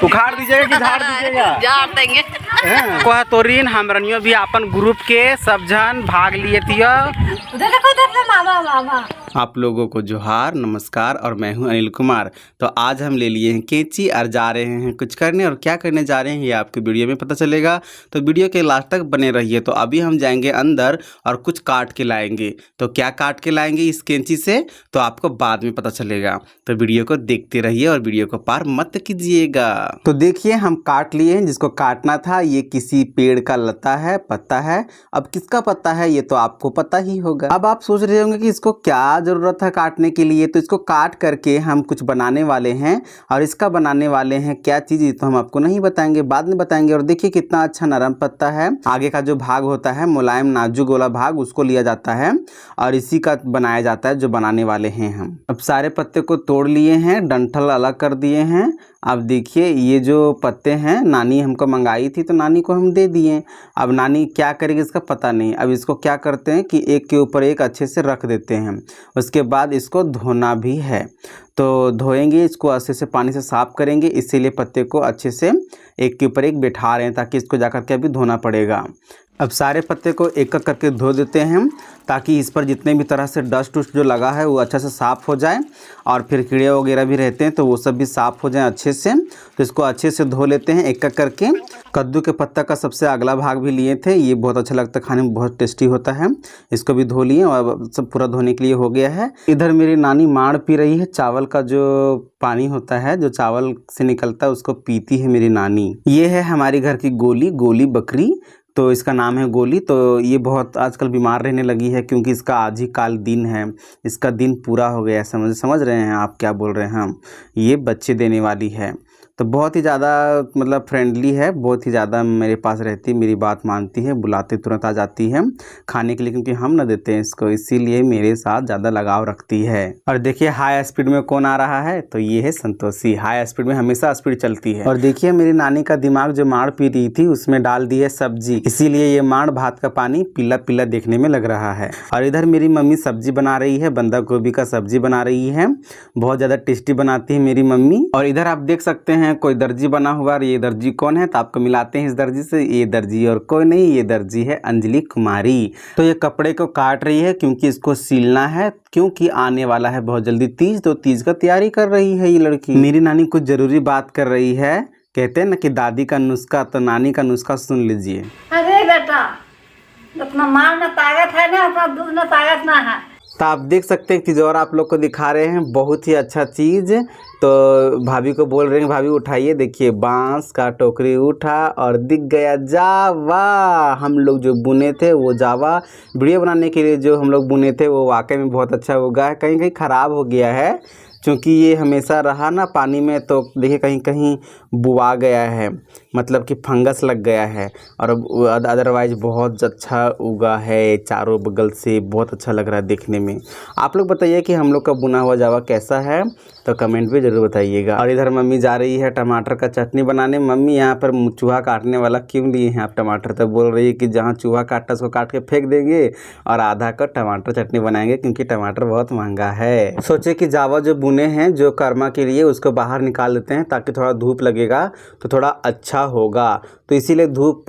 उखाड़ दीजिएगा कि झाड़ दीजिएगा? झाड़ देंगे। कोह तोरीन हमरनियो भी अपन ग्रुप के सब जन भाग लिए थे। उधर देखो, उधर मामा मामा। आप लोगों को जोहार, नमस्कार। और मैं हूं अनिल कुमार। तो आज हम ले लिए हैं कैंची और जा रहे हैं कुछ करने, और क्या करने जा रहे हैं ये आपको वीडियो में पता चलेगा। तो वीडियो के लास्ट तक बने रहिए। तो अभी हम जाएंगे अंदर और कुछ काट के लाएंगे। तो क्या काट के लाएंगे इस कैंची से तो आपको बाद में पता चलेगा। तो वीडियो को देखते रहिए और वीडियो को पार मत कीजिएगा। तो देखिए हम काट लिए हैं जिसको काटना था। ये किसी पेड़ का लता है, पत्ता है। अब किसका पत्ता है ये तो आपको पता ही होगा। अब आप सोच रहे होंगे कि इसको क्या जरूरत है काटने के लिए। तो इसको काट करके हम कुछ बनाने वाले हैं, और इसका बनाने वाले हैं क्या चीज़ तो हम आपको नहीं बताएंगे, बाद में बताएंगे। और देखिए कितना अच्छा नरम पत्ता है। आगे का जो भाग होता है मुलायम नाजुक वाला भाग, उसको लिया जाता है और इसी का बनाया जाता है जो बनाने वाले हैं हम। अब सारे पत्ते को तोड़ लिए हैं, डंठल अलग कर दिए हैं। अब देखिए ये जो पत्ते हैं नानी हमको मंगाई थी तो नानी को हम दे दिए। अब नानी क्या करेगी इसका पता नहीं। अब इसको क्या करते हैं कि एक के ऊपर एक अच्छे से रख देते हैं। उसके बाद इसको धोना भी है। तो धोएंगे इसको, अच्छे से पानी से साफ़ करेंगे। इसीलिए पत्ते को अच्छे से एक के ऊपर एक बिठा रहे हैं ताकि इसको जाकर के अभी धोना पड़ेगा। अब सारे पत्ते को एक एक करके धो देते हैं ताकि इस पर जितने भी तरह से डस्ट उस्ट जो लगा है वो अच्छा से साफ़ हो जाए, और फिर कीड़े वगैरह भी रहते हैं तो वो सब भी साफ़ हो जाए अच्छे से। तो इसको अच्छे से धो लेते हैं एक एक करके। कद्दू के पत्ता का सबसे अगला भाग भी लिए थे, ये बहुत अच्छा लगता है, खाने में बहुत टेस्टी होता है। इसको भी धो लिए और सब पूरा धोने के लिए हो गया है। इधर मेरी नानी माड़ पी रही है। चावल का जो पानी होता है जो चावल से निकलता है उसको पीती है मेरी नानी। ये है हमारी घर की गोली, गोली बकरी, तो इसका नाम है गोली। तो ये बहुत आजकल बीमार रहने लगी है क्योंकि इसका आज ही काल दिन है। इसका दिन पूरा हो गया है। समझ रहे हैं आप क्या बोल रहे हैं हम। ये बच्चे देने वाली है तो बहुत ही ज़्यादा मतलब फ्रेंडली है, बहुत ही ज़्यादा मेरे पास रहती है, मेरी बात मानती है, बुलाते तुरंत आ जाती है खाने के लिए, क्योंकि हम ना देते हैं इसको, इसीलिए मेरे साथ ज़्यादा लगाव रखती है। और देखिए हाई स्पीड में कौन आ रहा है, तो ये है संतोषी। हाई स्पीड में हमेशा स्पीड चलती है। और देखिए मेरी नानी का दिमाग जो माड़ पी रही थी उसमें डाल दी है सब्जी, इसीलिए ये माड़ भात का पानी पीला पीला देखने में लग रहा है। और इधर मेरी मम्मी सब्जी बना रही है, बंदा गोभी का सब्जी बना रही है, बहुत ज़्यादा टेस्टी बनाती है मेरी मम्मी। और इधर आप देख सकते हैं कोई दर्जी बना हुआ, और ये दर्जी कौन है तो आपको मिलाते हैं इस दर्जी से। ये दर्जी और कोई नहीं, ये दर्जी है अंजलि कुमारी। तो ये कपड़े को काट रही है क्योंकि इसको सिलना है, क्योंकि आने वाला है बहुत जल्दी तीज, तो तीज का तैयारी कर रही है ये लड़की। मेरी नानी कुछ जरूरी बात कर रही है। कहते हैं ना कि दादी का नुस्खा, तो नानी का नुस्खा सुन लीजिए। अरे बेटा, अपना माल में ताकत है ना, अपना दूध में ताकत ना है। तो आप देख सकते हैं तिजोर आप लोग को दिखा रहे हैं, बहुत ही अच्छा चीज़। तो भाभी को बोल रहे हैं भाभी उठाइए, देखिए बांस का टोकरी उठा और दिख गया जावा। हम लोग जो बुने थे वो जावा वीडियो बनाने के लिए जो हम लोग बुने थे वो वाकई में बहुत अच्छा उगा है। कहीं कहीं ख़राब हो गया है क्योंकि ये हमेशा रहा ना पानी में, तो देखिए कहीं कहीं बुआ गया है, मतलब कि फंगस लग गया है। और अदरवाइज बहुत अच्छा उगा है चारों बगल से, बहुत अच्छा लग रहा है देखने में। आप लोग बताइए कि हम लोग का बुना हुआ जावा कैसा है, तो कमेंट पे ज़रूर बताइएगा। और इधर मम्मी जा रही है टमाटर का चटनी बनाने। मम्मी यहाँ पर चूहा काटने वाला क्यों लिए हैं आप टमाटर, तो बोल रही है कि जहाँ चूहा काटता उसको काट के फेंक देंगे और आधा का टमाटर चटनी बनाएंगे क्योंकि टमाटर बहुत महंगा है। सोचे कि जावा जो बुने हैं जो कर्मा के लिए उसको बाहर निकाल देते हैं ताकि थोड़ा धूप लगेगा तो थोड़ा अच्छा होगा। तो इसीलिए धूप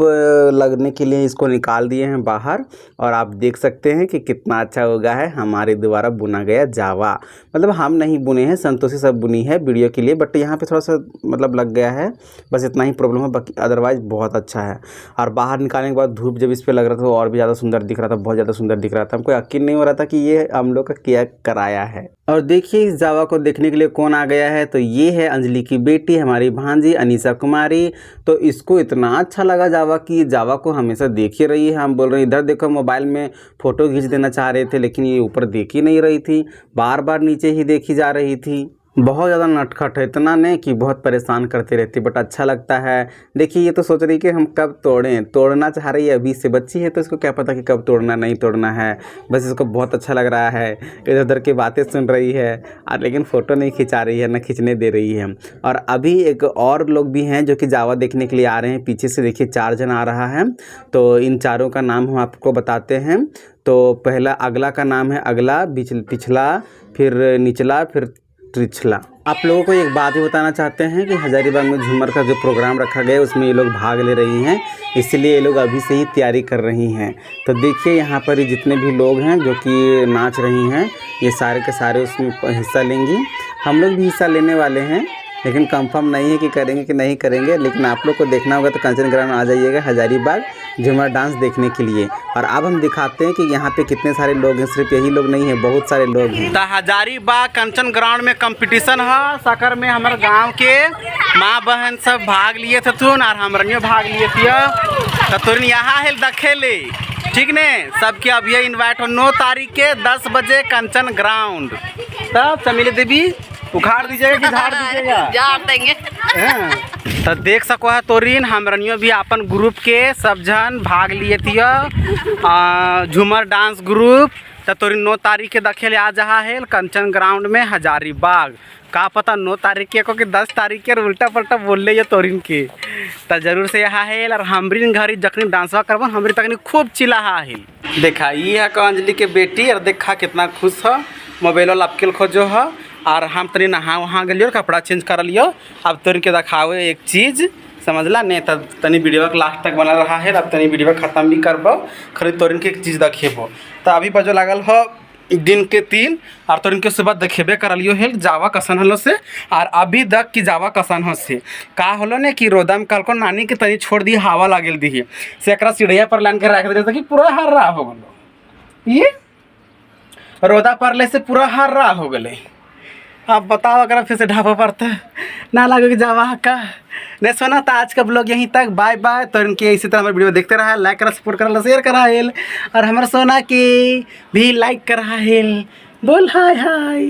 लगने के लिए इसको निकाल दिए हैं बाहर। और आप देख सकते हैं कि कितना अच्छा होगा है हमारे द्वारा बुना गया जावा। मतलब हम नहीं बुने हैं, संतोषी सब बुनी है वीडियो के लिए, बट यहाँ पे थोड़ा सा मतलब लग गया है, बस इतना ही प्रॉब्लम है, बाकी अदरवाइज बहुत अच्छा है। और बाहर निकालने के बाद धूप जब इस पर लग रहा था तो और भी ज़्यादा सुंदर दिख रहा था, बहुत ज़्यादा सुंदर दिख रहा था। हमको यकीन नहीं हो रहा था कि ये हम लोग का क्या कराया है। और देखिए इस जावा को देखने के लिए कौन आ गया है, तो ये है अंजलि की बेटी हमारी भांजी अनीसा कुमारी। तो इसको इतना अच्छा लगा जावा कि जावा को हमेशा देख ही रही है। हम बोल रहे हैं इधर देखो, मोबाइल में फ़ोटो खींच देना चाह रहे थे लेकिन ये ऊपर देख ही नहीं रही थी, बार बार नीचे ही देखी जा रही थी। बहुत ज़्यादा नटखट है, इतना नहीं कि बहुत परेशान करती रहती, बट अच्छा लगता है। देखिए ये तो सोच रही कि हम कब तोड़ें, तोड़ना चाह रही है, अभी से बच्ची है तो इसको क्या पता कि कब तोड़ना नहीं तोड़ना है, बस इसको बहुत अच्छा लग रहा है। इधर उधर की बातें सुन रही है और लेकिन फ़ोटो नहीं खिंचा रही है, ना खींचने दे रही है। और अभी एक और लोग भी हैं जो कि जावा देखने के लिए आ रहे हैं, पीछे से देखिए 4 जन आ रहा है। तो इन चारों का नाम हम आपको बताते हैं। तो पहला अगला का नाम है अगला, पिछला, फिर निचला, फिर त्रिछला। आप लोगों को एक बात ही बताना चाहते हैं कि हजारीबाग में झूमर का जो प्रोग्राम रखा गया है उसमें ये लोग भाग ले रही हैं, इसलिए ये लोग अभी से ही तैयारी कर रही हैं। तो देखिए यहाँ पर ये जितने भी लोग हैं जो कि नाच रही हैं, ये सारे के सारे उसमें हिस्सा लेंगी। हम लोग भी हिस्सा लेने वाले हैं, लेकिन कंफर्म नहीं है कि करेंगे कि नहीं करेंगे। लेकिन आप लोग को देखना होगा तो कंचन ग्राउंड आ जाइएगा हजारीबाग झूमर डांस देखने के लिए। और अब हम दिखाते हैं कि यहाँ पे कितने सारे लोग हैं, सिर्फ यही लोग नहीं है, बहुत सारे लोग हैं। तो हजारीबाग कंचन ग्राउंड में कंपटीशन है, सकर में हमारे गांव के माँ बहन सब भाग लिए थे तुन और हमरनियो भाग लिए थे। तो तुरंत यहाँ है दखेले, ठीक ने सबके अब ये इन्वाइट हो 9 तारीख के 10 बजे कंचन ग्राउंड। तब चमेली देवी उखाड़ दीजिएगा कि झाड़ दीजिएगा? झाड़ देंगे। तो देख सको है तोरीन हमरनियो भी अपन ग्रुप के सब जन भाग लिए थे झूमर डांस ग्रुप। तो तोरीन 9 तारीख के दखेले आ जहा है कंचन ग्राउंड में हजारीबाग। का पता 9 तारीख के को कि 10 तारीख के उल्टा पल्टा बोल ले ये तोरीन के। तो जरूर से यहाँ है और हमरी घरी जखनी डांसवा करबो हमरी तकनी खूब चिल्ला है। देखा ये है अंजलि के बेटी और देखा कितना खुश है, मोबाइल लपकेल खोजो है। और हम तनी नहा वहाँ गलियो कपड़ा चेंज कर लियो। अब तोर के दिखावे एक चीज़ समझला नहीं, तब तनी वीडियो के लास्ट तक बना रहा है। अब तनी वीडियो खत्म भी करबो, खरीद तोरिन के एक चीज़ देखेबो। तो अभी बजो लागल हो दिन के 3 और तोरिन के सुबह देखेबे कर लियो है जावा कसन हलो से। और अभी तक की जावा कसन हो से का होलो ने कि रोदम कल को नानी के तनी छोड़ दी, हवा लागल दी से एकरा सीढ़िया पर लान के रख दे कि पूरा हर्रा हो गलो। ये रोदा परले से पूरा हर्रा हो गले। अब बताओ अगर फिर से ढाबा पड़ता ना लगे जावा का नहीं सुना। तो आज का ब्लॉग यहीं तक, बाय बाय। तो इनके इसी तरह हमारे वीडियो देखते रहा, लाइक करा, सपोर्ट करा, शेयर करा है और हमारे सोना के भी लाइक करा है। बोल हाय हाय।